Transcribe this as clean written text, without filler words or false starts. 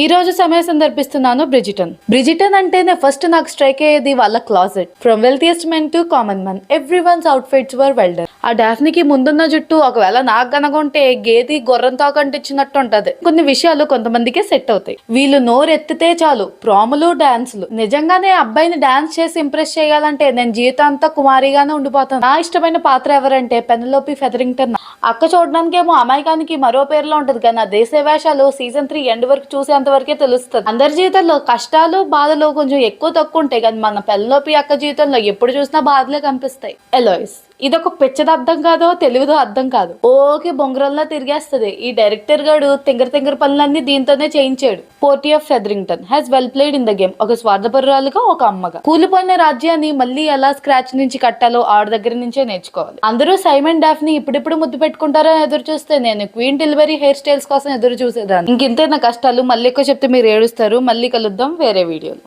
ఈ రోజు సమయ సందర్భిస్తున్నాను బ్రిజిటన్ అంటేనే ఫస్ట్ నాకు స్ట్రైక్ అయ్యేది వాళ్ళ closet. From wealthiest men to common man, every once outfits were well done. ఆ డాఫ్నికి ముందున్న జుట్టు ఒకవేళ నాకు గనకుంటే గేది గొర్రంతో కంటించినట్టు ఉంటది. కొన్ని విషయాలు కొంతమందికే సెట్ అవుతాయి. వీళ్ళు నోరెత్తితే చాలు ప్రాములు డాన్సులు. నిజంగానే అబ్బాయిని డాన్స్ చేసి ఇంప్రెస్ చేయాలంటే నేను జీవితాంతా కుమారిగానే ఉండిపోతాను. నా ఇష్టమైన పాత్ర ఎవరంటే పెనలోపి ఫెదరింగ్టన్. అక్క చూడడానికి ఏమో అమాయకానికి మరో పేరులో ఉంటది కానీ ఆ దేశ వేషాలు సీజన్ 3 ఎండ్ వరకు చూసేంత వరకే తెలుస్తుంది. అందరి జీవితంలో కష్టాలు బాధలు కొంచెం ఎక్కువ తక్కువ ఉంటాయి కానీ మన పెనలోపి అక్క జీవితంలో ఎప్పుడు చూసినా బాధలే కనిపిస్తాయి. ఎలోయిస్ ఇదొక పిచ్చది అర్థం కాదో తెలివిదో అర్థం కాదు. ఓకే బొంగరంలా తిరిగేస్తుంది. ఈ డైరెక్టర్ గాడు తింగర పనులన్నీ దీంతోనే చేయించాడు. Portia of Featherington has well played in the game. ఒక స్వార్థపరురాలుగా ఒక అమ్మగా కూలిపోయిన రాజ్యాన్ని మళ్ళీ ఎలా స్క్రాచ్ నుంచి కట్టాలో ఆవిడ దగ్గర నుంచే నేర్చుకోవాలి. అందరూ సైమన్ డాఫ్ని ఇప్పుడిప్పుడు ముద్దు పెట్టుకుంటారో ఎదురు చూస్తే నేను క్వీన్ డెలివరీ హెయిర్ స్టైల్స్ కోసం ఎదురు చూసేదాన్ని. ఇంకింతే నా కష్టాలు. మళ్ళీ ఎక్కువ చెప్తే మీరు ఏడుస్తారు. మళ్ళీ కలుద్దాం వేరే వీడియోలో.